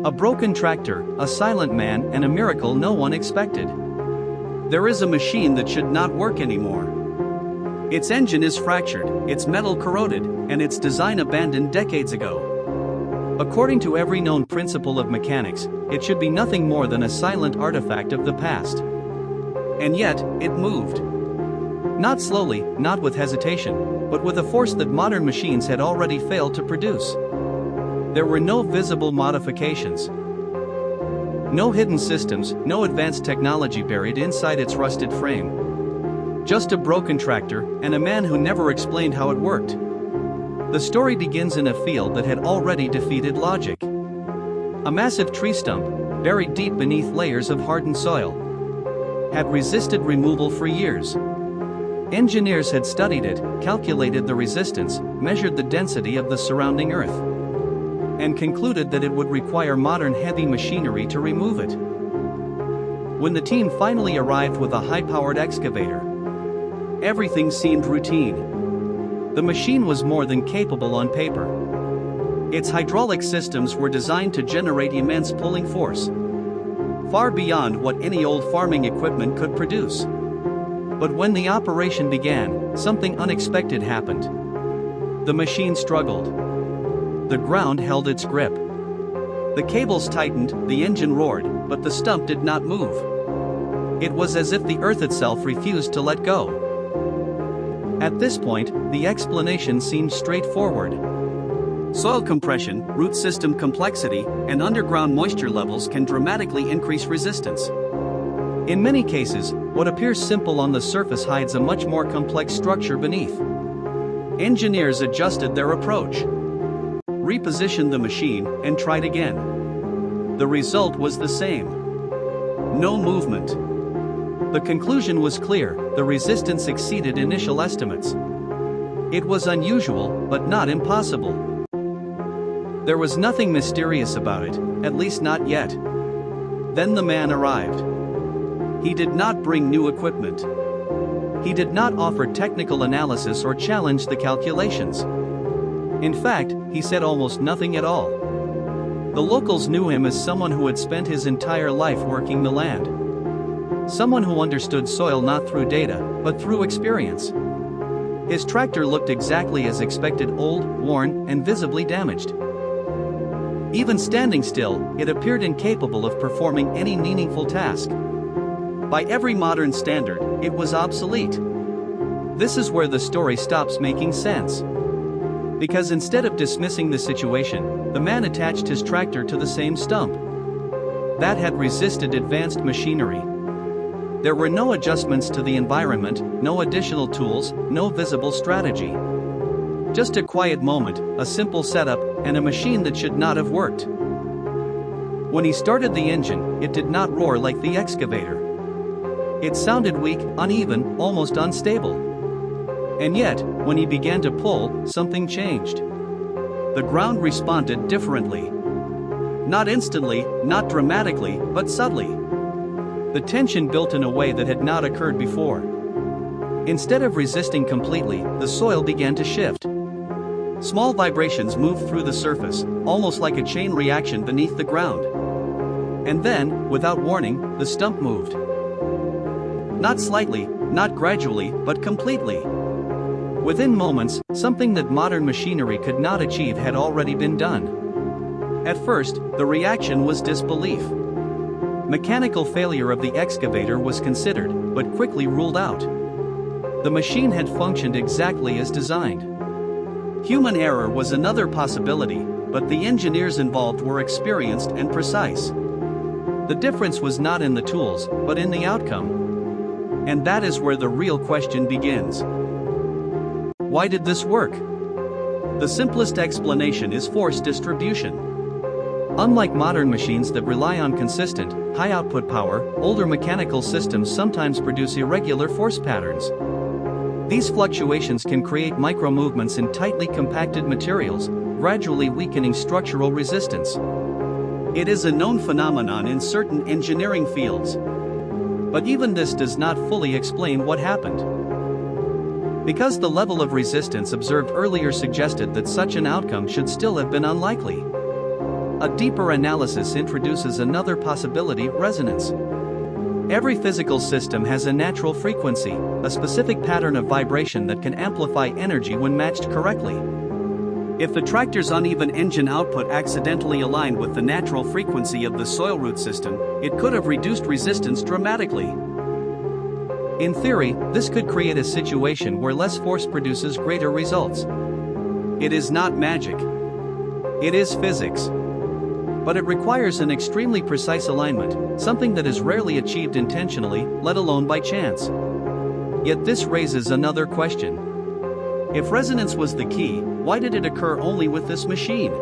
A broken tractor, a silent man, and a miracle no one expected. There is a machine that should not work anymore. Its engine is fractured, its metal corroded, and its design abandoned decades ago. According to every known principle of mechanics, it should be nothing more than a silent artifact of the past. And yet, it moved. Not slowly, not with hesitation, but with a force that modern machines had already failed to produce. There were no visible modifications. No hidden systems, no advanced technology buried inside its rusted frame. Just a broken tractor, and a man who never explained how it worked. The story begins in a field that had already defeated logic. A massive tree stump, buried deep beneath layers of hardened soil, had resisted removal for years. Engineers had studied it, calculated the resistance, measured the density of the surrounding earth, and concluded that it would require modern heavy machinery to remove it. When the team finally arrived with a high-powered excavator, everything seemed routine. The machine was more than capable on paper. Its hydraulic systems were designed to generate immense pulling force, far beyond what any old farming equipment could produce. But when the operation began, something unexpected happened. The machine struggled. The ground held its grip. The cables tightened, the engine roared, but the stump did not move. It was as if the earth itself refused to let go. At this point, the explanation seemed straightforward. Soil compression, root system complexity, and underground moisture levels can dramatically increase resistance. In many cases, what appears simple on the surface hides a much more complex structure beneath. Engineers adjusted their approach, repositioned the machine, and tried again. The result was the same. No movement. The conclusion was clear: the resistance exceeded initial estimates. It was unusual, but not impossible. There was nothing mysterious about it, at least not yet. Then the man arrived. He did not bring new equipment. He did not offer technical analysis or challenge the calculations. In fact, he said almost nothing at all. The locals knew him as someone who had spent his entire life working the land. Someone who understood soil not through data, but through experience. His tractor looked exactly as expected: old, worn, and visibly damaged. Even standing still, it appeared incapable of performing any meaningful task. By every modern standard, it was obsolete. This is where the story stops making sense. Because instead of dismissing the situation, the man attached his tractor to the same stump that had resisted advanced machinery. There were no adjustments to the environment, no additional tools, no visible strategy. Just a quiet moment, a simple setup, and a machine that should not have worked. When he started the engine, it did not roar like the excavator. It sounded weak, uneven, almost unstable. And yet, when he began to pull, something changed. The ground responded differently. Not instantly, not dramatically, but subtly. The tension built in a way that had not occurred before. Instead of resisting completely, the soil began to shift. Small vibrations moved through the surface, almost like a chain reaction beneath the ground. And then, without warning, the stump moved. Not slightly, not gradually, but completely. Within moments, something that modern machinery could not achieve had already been done. At first, the reaction was disbelief. Mechanical failure of the excavator was considered, but quickly ruled out. The machine had functioned exactly as designed. Human error was another possibility, but the engineers involved were experienced and precise. The difference was not in the tools, but in the outcome. And that is where the real question begins. Why did this work? The simplest explanation is force distribution. Unlike modern machines that rely on consistent, high output power, older mechanical systems sometimes produce irregular force patterns. These fluctuations can create micro-movements in tightly compacted materials, gradually weakening structural resistance. It is a known phenomenon in certain engineering fields. But even this does not fully explain what happened. Because the level of resistance observed earlier suggested that such an outcome should still have been unlikely. A deeper analysis introduces another possibility: resonance. Every physical system has a natural frequency, a specific pattern of vibration that can amplify energy when matched correctly. If the tractor's uneven engine output accidentally aligned with the natural frequency of the soil root system, it could have reduced resistance dramatically. In theory, this could create a situation where less force produces greater results. It is not magic. It is physics. But it requires an extremely precise alignment, something that is rarely achieved intentionally, let alone by chance. Yet this raises another question. If resonance was the key, why did it occur only with this machine?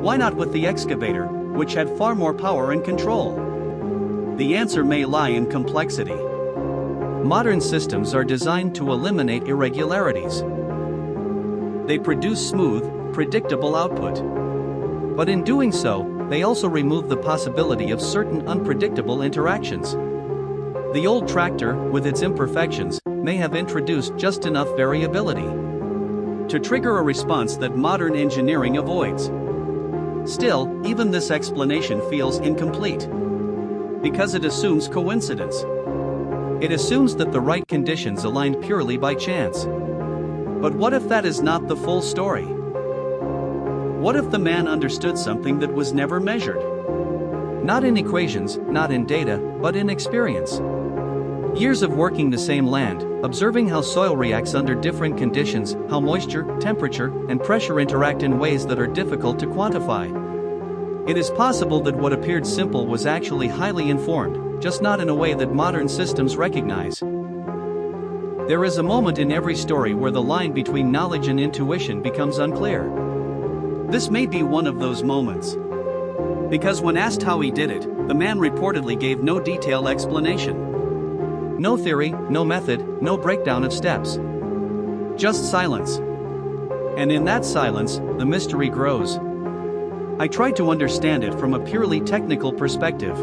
Why not with the excavator, which had far more power and control? The answer may lie in complexity. Modern systems are designed to eliminate irregularities. They produce smooth, predictable output. But in doing so, they also remove the possibility of certain unpredictable interactions. The old tractor, with its imperfections, may have introduced just enough variability to trigger a response that modern engineering avoids. Still, even this explanation feels incomplete, because it assumes coincidence. It assumes that the right conditions aligned purely by chance. But what if that is not the full story? What if the man understood something that was never measured? Not in equations, not in data, but in experience. Years of working the same land, observing how soil reacts under different conditions, how moisture, temperature, and pressure interact in ways that are difficult to quantify. It is possible that what appeared simple was actually highly informed, just not in a way that modern systems recognize. There is a moment in every story where the line between knowledge and intuition becomes unclear. This may be one of those moments. Because when asked how he did it, the man reportedly gave no detailed explanation. No theory, no method, no breakdown of steps. Just silence. And in that silence, the mystery grows. I tried to understand it from a purely technical perspective.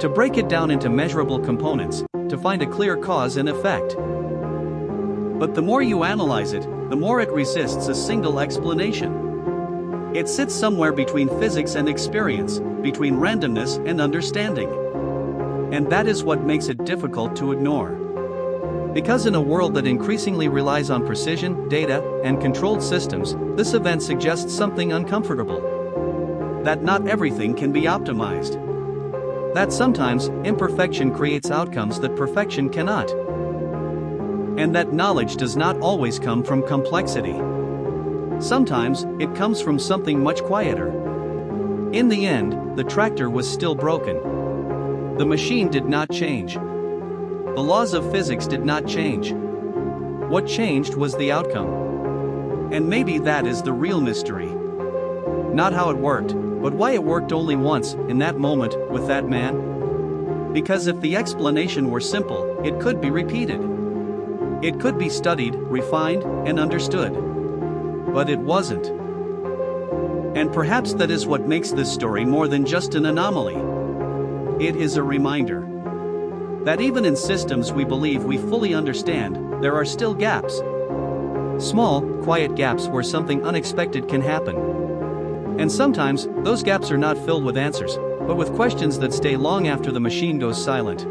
To break it down into measurable components, to find a clear cause and effect. But the more you analyze it, the more it resists a single explanation. It sits somewhere between physics and experience, between randomness and understanding. And that is what makes it difficult to ignore. Because in a world that increasingly relies on precision, data, and controlled systems, this event suggests something uncomfortable. That not everything can be optimized. That sometimes, imperfection creates outcomes that perfection cannot. And that knowledge does not always come from complexity. Sometimes, it comes from something much quieter. In the end, the tractor was still broken. The machine did not change. The laws of physics did not change. What changed was the outcome. And maybe that is the real mystery. Not how it worked, but why it worked only once, in that moment, with that man. Because if the explanation were simple, it could be repeated. It could be studied, refined, and understood. But it wasn't. And perhaps that is what makes this story more than just an anomaly. It is a reminder that even in systems we believe we fully understand, there are still gaps. Small, quiet gaps where something unexpected can happen. And sometimes, those gaps are not filled with answers, but with questions that stay long after the machine goes silent.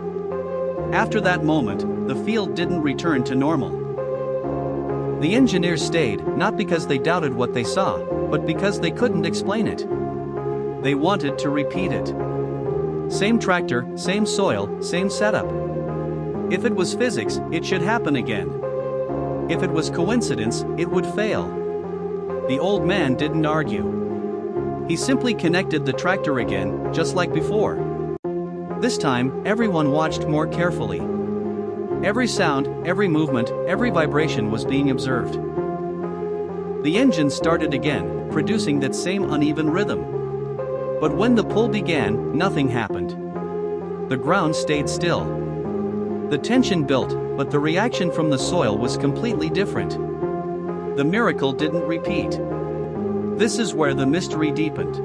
After that moment, the field didn't return to normal. The engineers stayed, not because they doubted what they saw, but because they couldn't explain it. They wanted to repeat it. Same tractor, same soil, same setup. If it was physics, it should happen again. If it was coincidence, it would fail. The old man didn't argue. He simply connected the tractor again, just like before. This time, everyone watched more carefully. Every sound, every movement, every vibration was being observed. The engine started again, producing that same uneven rhythm. But when the pull began, nothing happened. The ground stayed still. The tension built, but the reaction from the soil was completely different. The miracle didn't repeat. This is where the mystery deepened.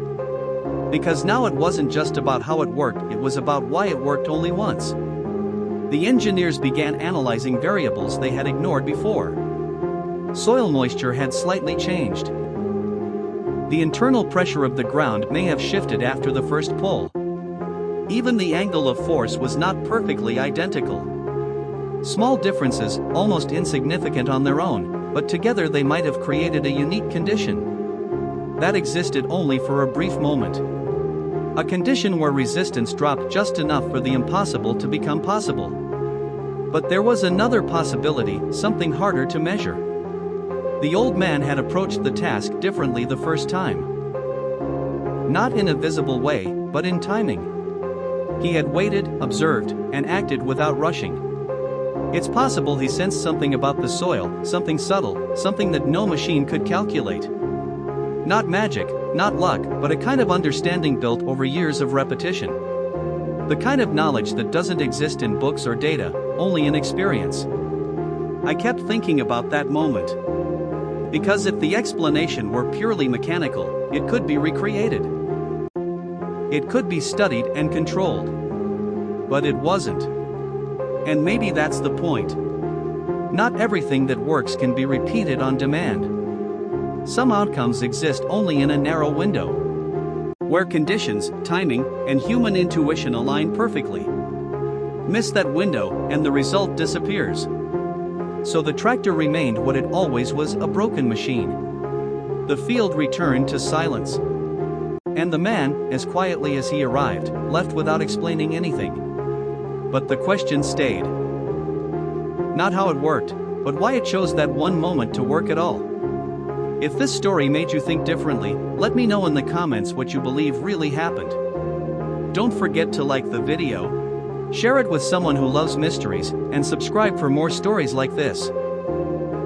Because now it wasn't just about how it worked, it was about why it worked only once. The engineers began analyzing variables they had ignored before. Soil moisture had slightly changed. The internal pressure of the ground may have shifted after the first pull. Even the angle of force was not perfectly identical. Small differences, almost insignificant on their own, but together they might have created a unique condition that existed only for a brief moment. A condition where resistance dropped just enough for the impossible to become possible. But there was another possibility, something harder to measure. The old man had approached the task differently the first time. Not in a visible way, but in timing. He had waited, observed, and acted without rushing. It's possible he sensed something about the soil, something subtle, something that no machine could calculate. Not magic, not luck, but a kind of understanding built over years of repetition. The kind of knowledge that doesn't exist in books or data, only in experience. I kept thinking about that moment. Because if the explanation were purely mechanical, it could be recreated. It could be studied and controlled. But it wasn't. And maybe that's the point. Not everything that works can be repeated on demand. Some outcomes exist only in a narrow window, where conditions, timing, and human intuition align perfectly. Miss that window, and the result disappears. So the tractor remained what it always was, a broken machine. The field returned to silence. And the man, as quietly as he arrived, left without explaining anything. But the question stayed. Not how it worked, but why it chose that one moment to work at all. If this story made you think differently, let me know in the comments what you believe really happened. Don't forget to like the video, share it with someone who loves mysteries, and subscribe for more stories like this.